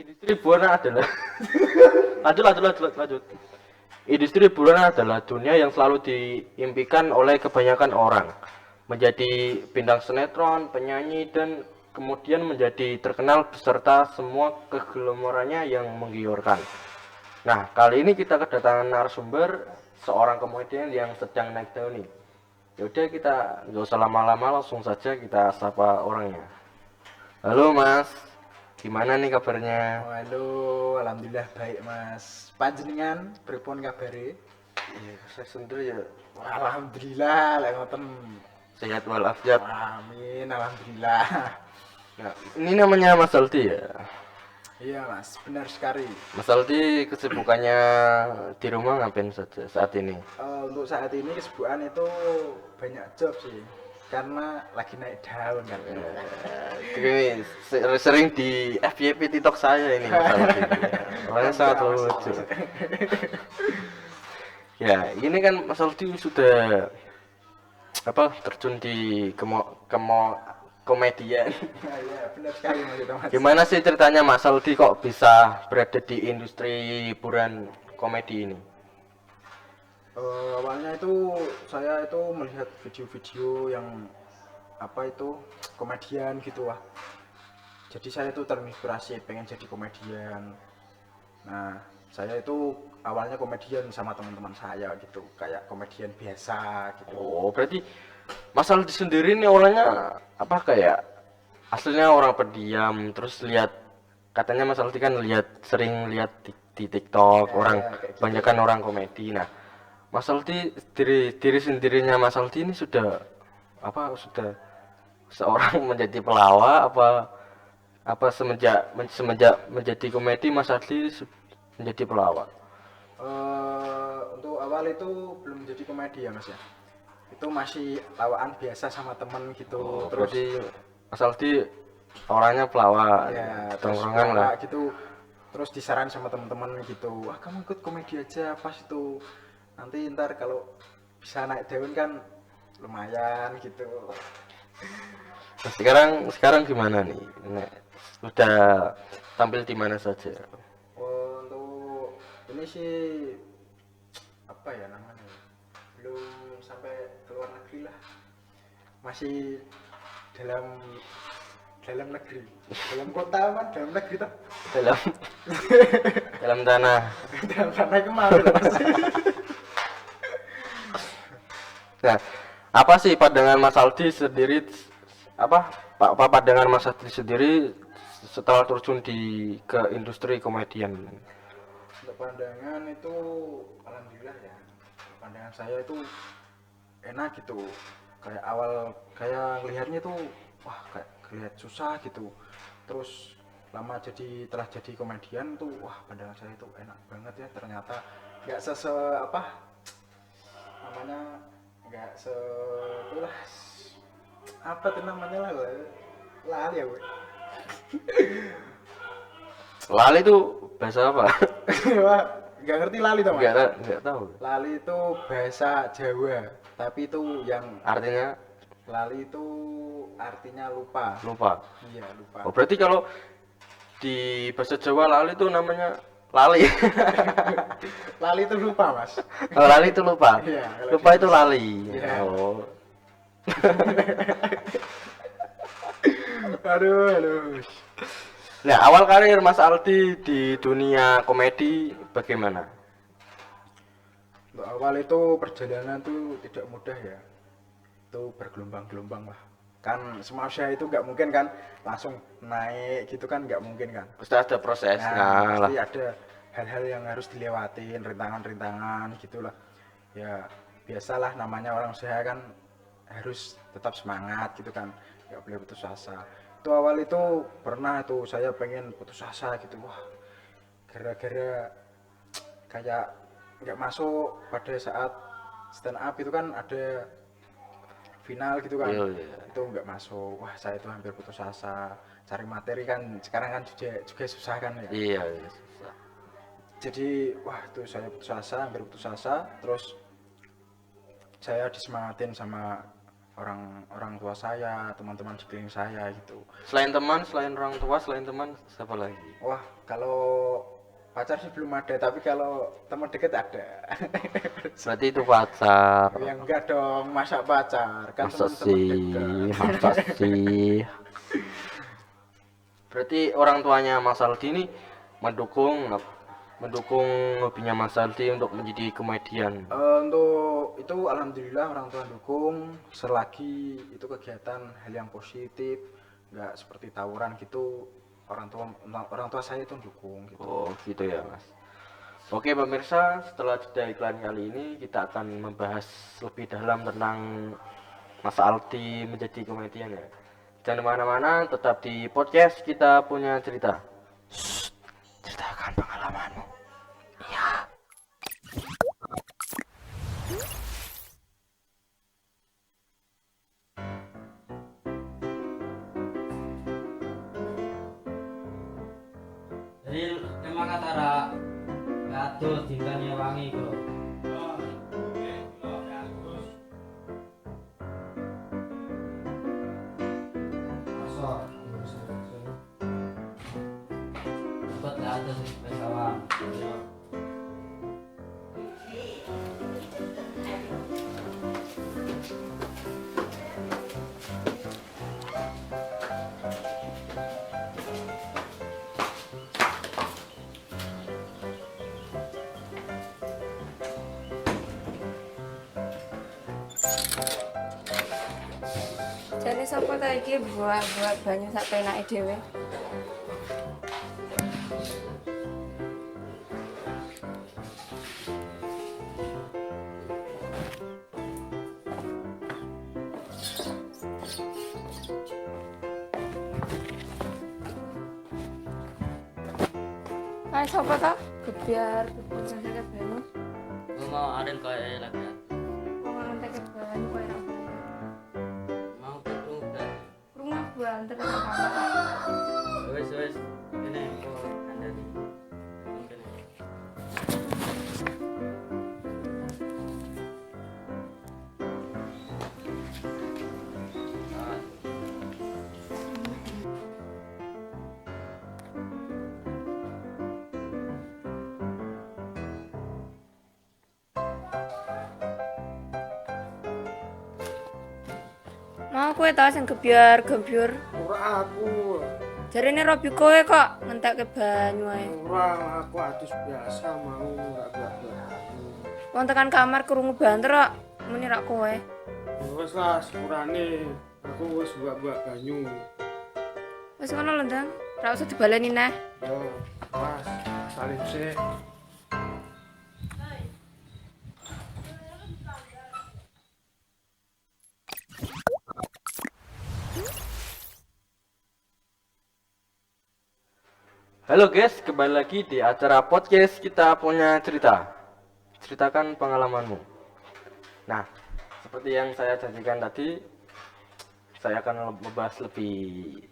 Industri hiburan adalah lanjut. Industri hiburan adalah dunia yang selalu diimpikan oleh kebanyakan orang. Menjadi bintang sinetron, penyanyi, dan kemudian menjadi terkenal beserta semua keglamorannya yang menggiurkan. Nah, kali ini kita kedatangan narasumber seorang komedian yang sedang naik daun nih. Yaudah kita nggak usah lama-lama, langsung saja kita sapa orangnya. Halo Mas, gimana nih kabarnya? Oh, halo, alhamdulillah baik Mas. Panjenengan pripun kabare? Iya, saya sendiri ya Alhamdulillah, lek ngoten. sehat walafiat. Amin, alhamdulillah. Nah, ini namanya Mas Aldi ya. Iya Mas, benar sekali. Mas Aldi kesibukannya di rumah ngapain saja saat ini? Untuk saat ini kesibukan itu banyak job sih, karena lagi naik daun kan. Ini sering di FYP TikTok saya ini Mas Aldi. Orangnya sangat lucu. Ya, ini kan Mas Aldi sudah terjun di komedian. Iya, benar sekali Mas itu Mas. Gimana sih ceritanya Mas Aldi kok bisa berada di industri hiburan komedi ini? Awalnya itu saya itu melihat video-video yang apa itu komedian gitu lah. Jadi saya itu terinspirasi pengen jadi komedian. Nah, saya itu awalnya komedian sama teman-teman saya gitu, kayak komedian biasa gitu. Oh, berarti Mas Aldi sendiri nih orangnya apa kayak aslinya orang pendiam, terus lihat katanya Mas Aldi kan sering lihat di TikTok orang Kayak gitu. kebanyakan orang komedi. Nah, Mas Aldi diri sendirinya Mas Aldi ini sudah seorang menjadi pelawak apa semenjak menjadi komedi Mas Aldi menjadi pelawak. Untuk awal itu belum jadi komedi ya Mas ya. Itu masih lawakan biasa sama temen gitu. Oh, Terus berarti Mas Aldi orangnya pelawak, ya terus tongkrongan lah. pelawak gitu. Terus disaran sama teman-teman gitu, wah kamu ikut komedi aja pas itu, nanti ntar kalau bisa naik daun kan lumayan gitu. Nah, sekarang gimana nih? Nah, sudah tampil di mana saja? Untuk ini sih apa ya namanya, belum sampai ke luar negeri lah, masih dalam dalam negeri, dalam kota kan, dalam negeri tuh. Dalam dalam tanah. Dalam tanah kemarin Mas. Nah, apa sih pandangan Mas Aldi sendiri apa pandangan Mas Aldi sendiri setelah terjun ke industri komedian? Untuk pandangan itu alhamdulillah ya, pandangan saya itu enak gitu, kayak awal kayak ngelihatnya tuh wah kayak ngelihat susah gitu, terus lama telah jadi komedian tuh wah pandangan saya itu enak banget ya, ternyata nggak apa namanya, nggak itulah apa tuh namanya lah, lali ya gue. Lali itu bahasa apa? Wah, nggak ngerti lali tau Mas. Enggak tahu. Lali itu bahasa Jawa, tapi itu yang Artinya lali itu artinya lupa. lupa. Iya, lupa. Oh, berarti kalau di bahasa Jawa lali itu namanya lali. Lali itu lupa, Mas. Oh, lali itu lupa. Iya, kalau Lupa di- itu lali. Iya. Oh. Aduh, aduh. Nah, awal karir Mas Aldi di dunia komedi bagaimana? Untuk awal itu perjalanan tuh tidak mudah ya. Itu bergelombang-gelombang lah. Kan semua usaha itu nggak mungkin kan langsung naik gitu kan, nggak mungkin kan. Pasti ada prosesnya lah. Pasti ada hal-hal yang harus dilewatin, rintangan-rintangan gitulah. Ya, biasalah namanya orang usaha kan harus tetap semangat gitu kan. Nggak boleh putus asa. Itu awal itu pernah tuh saya pengen putus asa gitu. Wah, gara-gara kayak nggak masuk pada saat stand up itu kan ada final gitu kan. Iya, iya. Itu nggak masuk. Wah, saya itu hampir putus asa. Cari materi kan sekarang kan juga susah kan ya. Iya, iya. Jadi wah itu saya putus asa, hampir putus asa. Terus saya disemangatin sama orang tua saya, teman-teman sekeliling saya gitu. Selain teman, selain orang tua, selain teman, siapa lagi? Wah, kalau pacar sih belum ada, tapi kalau teman deket ada. Berarti itu pacar. Ya enggak dong, masa pacar, kan Masa teman-teman sih? dekat. Masa sih? Berarti orang tuanya Mas Aldi ini mendukung mendukung hobinya Mas Aldi untuk menjadi komedian. Untuk itu alhamdulillah orang tua dukung selagi itu kegiatan hal yang positif, nggak seperti tawuran gitu. Orang tua saya itu dukung gitu. Oh, gitu ya, Mas. Oke, pemirsa, setelah jeda iklan kali ini kita akan membahas lebih dalam tentang Mas Aldi menjadi komedian ya. Jangan kemana-mana, tetap di podcast kita punya cerita. Shh, ceritakan pengalamanmu. Iya. Jadi memang antara kados dingane wangi kok. Masuk. Dapat kados wis awak. Jane sapa ta iki buat banyu sak penake dhewe. Kae sapa ta? Gebyar ngenteke banyu. Lu mau aren koyo lagi. Wong ngenteke banyu koyo ra banyu. Mau ketemu dan Rumah banter nang kamar. wis ini kok kandani. Mungkin. Mau kowe ta sing gebyar. Ora aku, Jarene Robi kowe kok ngentekke banyu ae. ora aku adus biasa mau ora buat-buat. Wong tekan kamar krungu banter kok muni rak kowe. Wes lah sepurane aku wis buat-buat banyu. Wis ngono lho, Ndang. Ra usah dibaleni neh. Yo, Mas, salim sih. Halo guys, kembali lagi di acara podcast kita punya cerita. Ceritakan pengalamanmu. Nah, seperti yang saya janjikan tadi, saya akan membahas lebih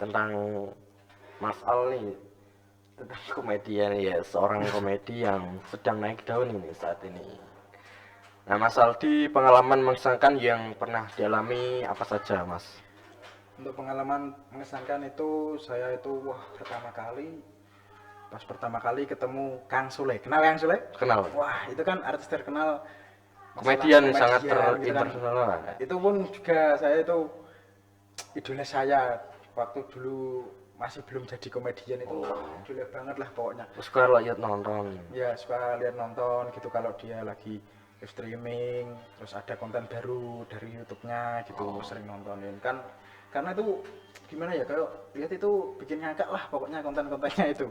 tentang Mas Al nih, tentang komedian ya, seorang komedi yang sedang naik daun ini saat ini. Nah, Mas Aldi, pengalaman mengesankan yang pernah dialami apa saja, Mas? Untuk pengalaman mengesankan itu saya itu pas pertama kali ketemu Kang Sule. Kenal Kang Sule? Kenal? Wah, itu kan artis terkenal Komedian masalah sangat komedian, gitu kan. terinternasional. Itu pun juga saya itu idola saya waktu dulu masih belum jadi komedian itu idola banget lah pokoknya. Suka lihat nonton. Ya suka lihat nonton gitu kalau dia lagi live streaming, terus ada konten baru dari YouTube-nya gitu sering nontonin kan. Karena itu gimana ya, kalau lihat itu bikin ngakak lah pokoknya konten-kontennya itu.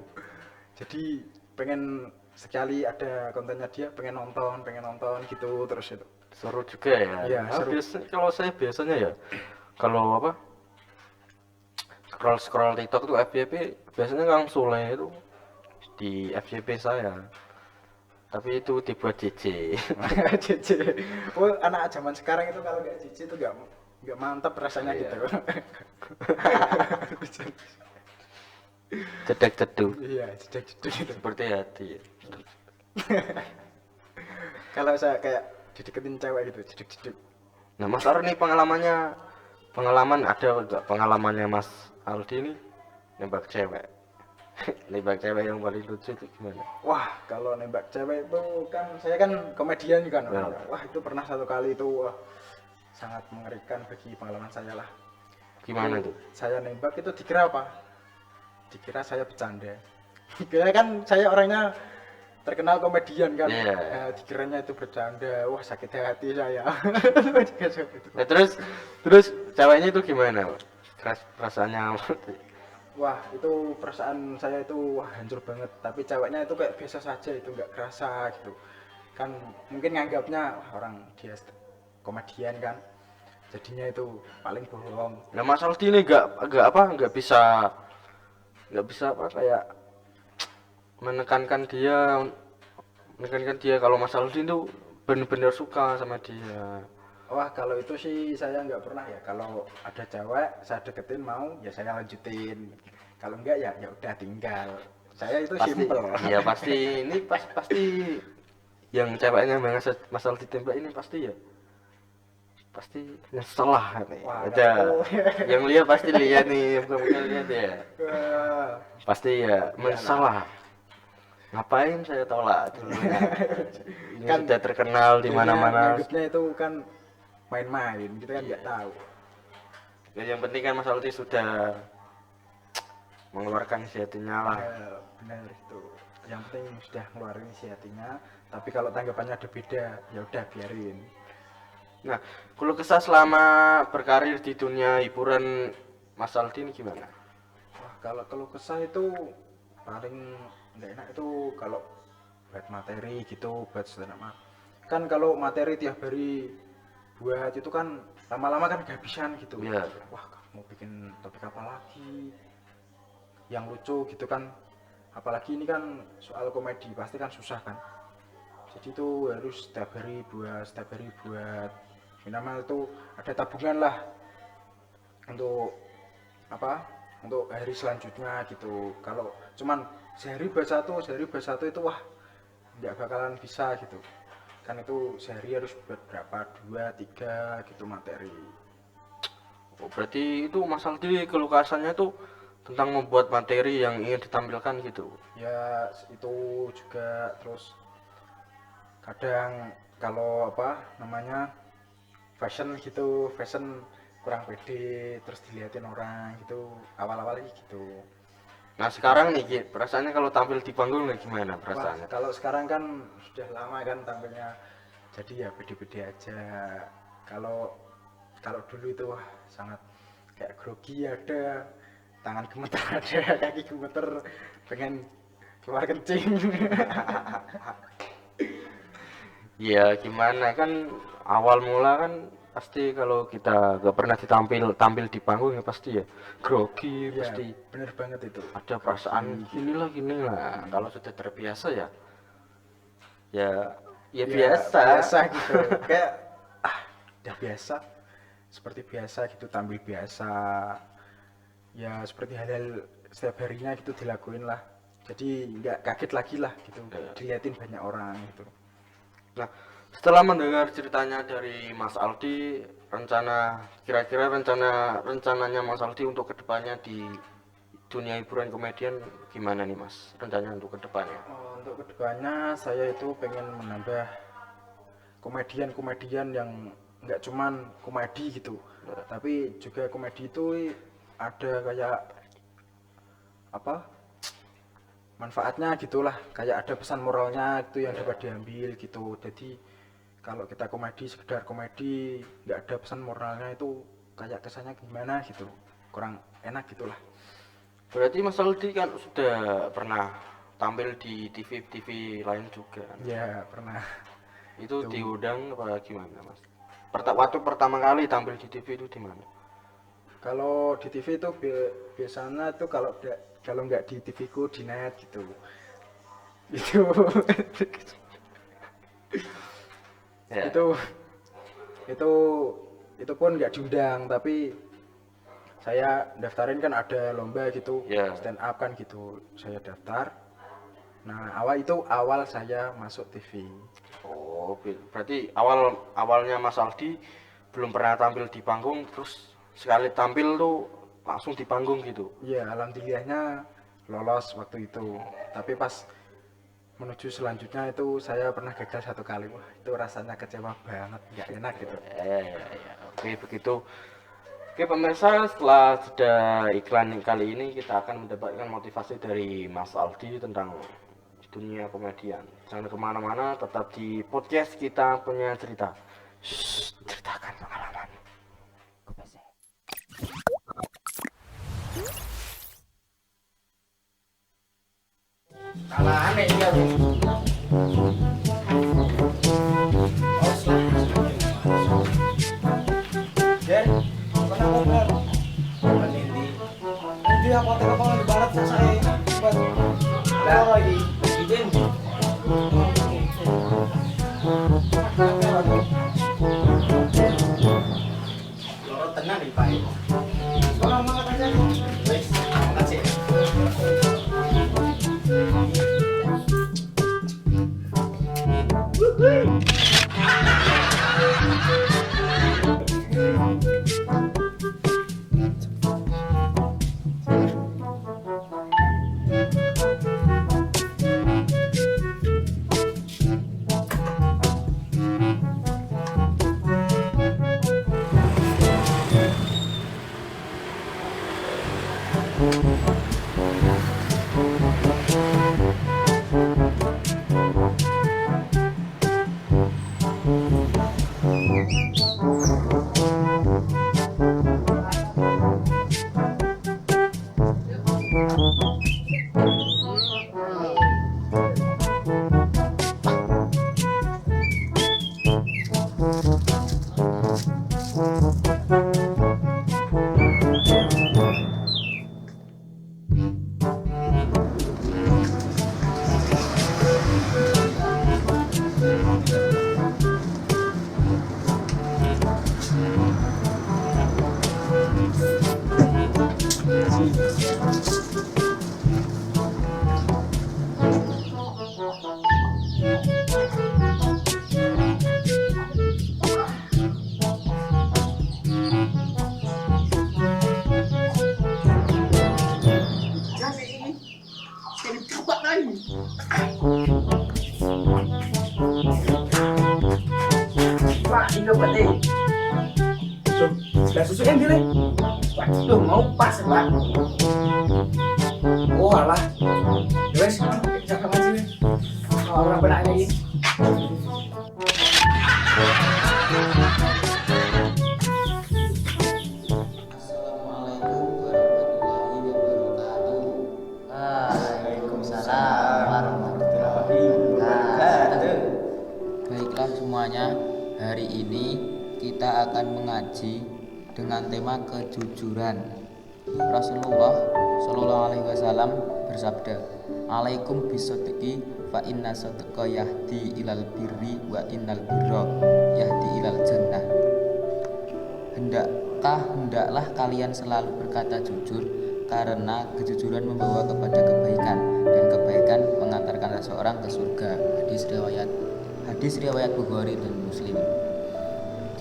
Jadi pengen sekali ada kontennya dia pengen nonton gitu terus itu. Seru juga ya. Iya, Nah, seru. kalau saya biasanya ya, kalau apa scroll TikTok tuh FYP biasanya Kang Sule itu di FYP saya. Tapi itu dibuat JJ. JJ. Oh, anak zaman sekarang itu kalau nggak JJ itu nggak mantap rasanya Iya. gitu. Cedek-ceduk Iya, jedek-jedek gitu. seperti hati. Kalau saya kayak dideketin cewek gitu, jedek-jedek. Nah, Mas Ar nih pengalamannya pengalaman ada nggak pengalamannya Mas Aldi ini nembak cewek? Nembak cewek yang paling lucu itu gimana? Wah, kalau nembak cewek itu kan saya kan komedian kan. Ya. Wah, itu pernah satu kali itu wah, sangat mengerikan bagi pengalaman saya lah. Gimana Itu tuh? saya nembak itu dikira apa? Dikira saya bercanda. Dikira kan saya orangnya terkenal komedian kan. Iya. Nah, dikiranya itu bercanda. Wah, sakit hati saya. Nah, terus ceweknya itu gimana? Perasaannya Wah, itu perasaan saya itu wah, hancur banget. Tapi ceweknya itu kayak biasa saja, itu nggak kerasa gitu. Kan mungkin nganggapnya wah, orang dia komedian kan. Jadinya itu paling bohong. Nah, Mas Aldi ini nggak bisa apa kayak menekankan dia kalau Mas Aldi itu benar-benar suka sama dia. Wah, kalau itu sih saya nggak pernah ya. Kalau ada cewek saya deketin mau, ya saya lanjutin. Kalau enggak ya ya udah tinggal. Saya itu simple. Iya pasti ini pasti yang ceweknya Mas Aldi tembak ini pasti pasti nyesel lah nih. Wah, Ada kalau- yang lihat pasti lihat nih, bukan lihat ya. Wah, Pasti ya menyesal lah. Ngapain saya tolak dulunya? Ini Kan sudah terkenal di mana-mana. nganggapnya itu kan main-main, kita kan nggak tahu. Ya, yang penting kan Mas Aldi sudah mengeluarkan isi hatinya lah. Ya, benar itu. Yang penting sudah ngeluarin isi hatinya. Tapi kalau tanggapannya ada beda, ya udah biarin. Nah, kalau kesah selama berkarir di dunia hiburan Mas Aldi ini gimana? Wah, kalau kesah itu paling nggak enak itu kalau buat materi gitu, buat stand up. Kan kalau materi tiap hari buat itu kan lama-lama kan kehabisan gitu. Iya. Wah, mau bikin topik apa lagi? Yang lucu gitu kan. Apalagi ini kan soal komedi, pasti kan susah kan. Jadi itu harus setiap hari buat minimal itu ada tabungan lah untuk apa? Untuk hari selanjutnya gitu. Kalau cuman sehari buat satu itu wah nggak bakalan bisa gitu. Kan itu sehari harus buat berapa? 2, 3 gitu materi. Oh, berarti itu Mas Aldi kelukasannya tuh tentang membuat materi yang ingin ditampilkan gitu. Ya itu juga terus kadang kalau apa namanya fashion kurang pede terus dilihatin orang gitu awal-awal gitu. Nah, sekarang nih Ki, perasaannya kalau tampil di panggung nih gimana Wah, perasaannya? kalau sekarang kan sudah lama kan tampilnya jadi ya pede-pede aja. Kalau kalau dulu itu wah sangat kayak grogi ada, tangan gemeter ada, kaki gemeter pengen keluar kencing. Ya gimana kan awal mula kan pasti kalau kita gak pernah tampil di panggung ya pasti ya grogi, Ya, pasti bener banget itu. ada perasaan gini lah. Kalau sudah terbiasa ya ya Ya, biasa. gitu. Kayak udah biasa. Seperti biasa gitu tampil biasa. Ya seperti hal-hal setiap harinya gitu dilakuin lah. Jadi nggak kaget lagi lah gitu. Ya. Dilihatin banyak orang gitu. Nah, setelah mendengar ceritanya dari Mas Aldi, kira-kira rencananya Mas Aldi untuk kedepannya di dunia hiburan komedian gimana nih Mas? Rencananya untuk kedepannya? Untuk kedepannya saya itu pengen menambah komedian-komedian yang nggak cuman komedi gitu, tapi juga komedi itu ada kayak apa manfaatnya gitulah, kayak ada pesan moralnya itu yang dapat diambil gitu. Jadi kalau kita komedi sekedar komedi nggak ada pesan moralnya itu kayak kesannya gimana gitu, kurang enak gitulah. Berarti Mas Aldi kan sudah pernah tampil di TV lain juga. Ya pernah. Itu diundang apa gimana Mas? Waktu pertama kali tampil di TV itu di mana? Kalau di TV itu biasanya tuh kalau nggak di TV ku di net gitu. Ya. Itu pun nggak diundang, tapi saya daftarin kan ada lomba gitu, Ya. stand up kan gitu. Saya daftar. Nah, awal saya masuk TV. Oh, berarti awalnya Mas Aldi belum pernah tampil di panggung terus sekali tampil tuh langsung di panggung gitu. Iya, alhamdulillahnya lolos waktu itu. Tapi pas menuju selanjutnya itu saya pernah gagal 1 kali. Wah, itu rasanya kecewa banget, nggak enak gitu. Ya. Oke, begitu. Oke pemirsa, setelah sudah iklan kali ini kita akan mendapatkan motivasi dari Mas Aldi tentang dunia komedian. Jangan kemana-mana, tetap di podcast kita punya cerita. Ceritakan pengalaman. Kalah aneh ya, Dia apotek apa di barat selesai buat loro iki. Izin. Loro tenang iki, Pak. Sono mangkat aja. Wis, mangkat sih. Pak, ini obat deh. Sudah susu yang pilih. Waduh, mau pas, Pak. Oh, alah. Wes, jangan ngaji. Kalau orang benar lagi. Waalaikumsalam warahmatullahi wabarakatuh. Baiklah semuanya, hari ini kita akan mengaji dengan tema kejujuran. Rasulullah Shallallahu Alaihi Wasallam bersabda, "Alaikum bisadqi fa inna sadqa yahdi ilal birri wa innal birra yahdi ilal jannah." Hendaklah kalian selalu berkata jujur, karena kejujuran membawa kepada kebaikan dan kebaikan mengantarkan seseorang ke surga. Hadis riwayat Bukhari dan Muslim.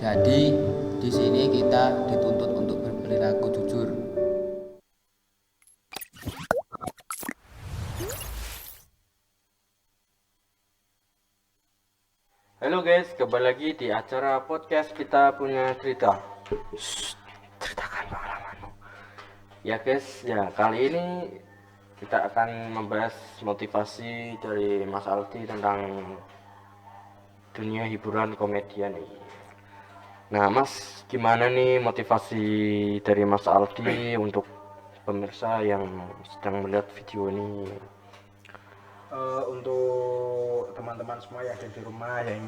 Jadi di sini kita dituntut untuk berperilaku jujur. Halo guys, kembali lagi di acara podcast kita punya cerita. Ceritakan pengalamanmu. Ya guys, ya kali ini kita akan membahas motivasi dari Mas Aldi tentang dunia hiburan komedian ini. Nah Mas, gimana nih motivasi dari Mas Aldi untuk pemirsa yang sedang melihat video ini? Untuk teman-teman semua yang ada di rumah yang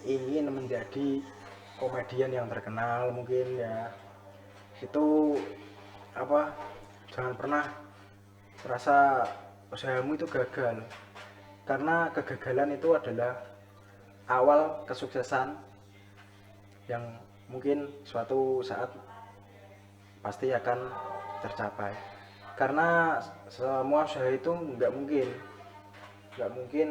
ingin menjadi komedian yang terkenal, mungkin ya itu apa, jangan pernah merasa usahamu itu gagal, karena kegagalan itu adalah awal kesuksesan yang mungkin suatu saat pasti akan tercapai. Karena semua usaha itu nggak mungkin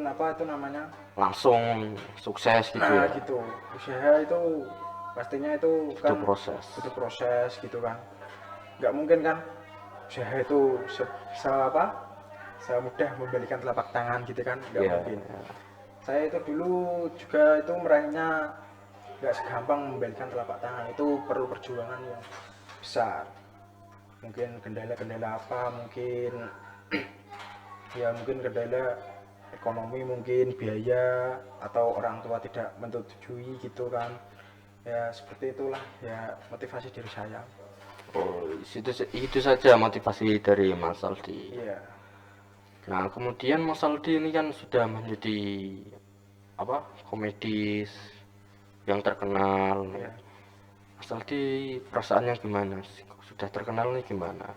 apa itu namanya Langsung sukses gitu nah ya? gitu. Usaha itu pastinya itu Itu kan proses. proses gitu kan, nggak mungkin kan usaha itu semudah membalikan telapak tangan gitu kan, nggak Iya, mungkin. iya. Saya itu dulu juga itu meraihnya nggak segampang membalikan telapak tangan, itu perlu perjuangan yang besar. Mungkin kendala-kendala apa, mungkin ya mungkin kendala ekonomi, mungkin biaya, atau orang tua tidak menyetujui gitu kan, ya seperti itulah ya motivasi diri saya. Oh, itu saja motivasi dari Mas Aldi. Iya. Nah, kemudian Mas Aldi ini kan sudah menjadi komedis yang terkenal. Iya. Mas Aldi perasaannya gimana sih? Kok sudah terkenal nih gimana?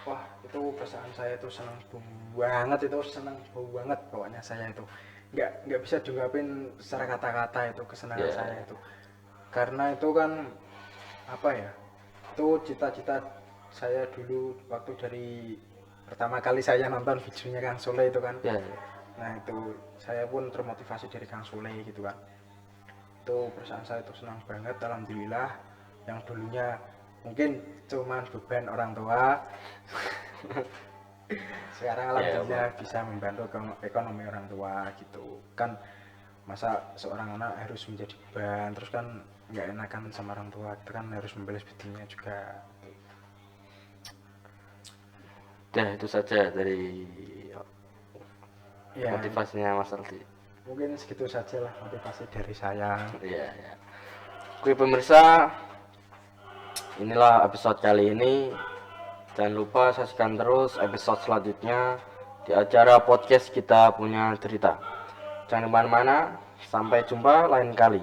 Wah, itu perasaan saya itu senang banget, itu senang banget pokoknya. Saya itu nggak bisa diungkapin secara kata-kata itu kesenangan Iya. saya itu, karena itu kan apa ya, itu cita-cita saya dulu waktu dari pertama kali saya nonton videonya Kang Sule itu kan. Ya, Nah itu saya pun termotivasi dari Kang Sule gitu kan. Itu perasaan saya itu senang banget, alhamdulillah. Yang dulunya mungkin cuman beban orang tua, sekarang alhamdulillah bisa membantu ekonomi orang tua gitu kan. Masa seorang anak harus menjadi beban, terus kan nggak enakan sama orang tua, kita kan harus membalas budinya juga. udah itu saja dari Ya motivasinya Mas Aldi. mungkin segitu saja lah motivasi dari saya. Iya, ya. Oke pemirsa, inilah episode kali ini. Jangan lupa saksikan terus episode selanjutnya di acara podcast Kita Punya Cerita. Jangan kemana-mana, sampai jumpa lain kali.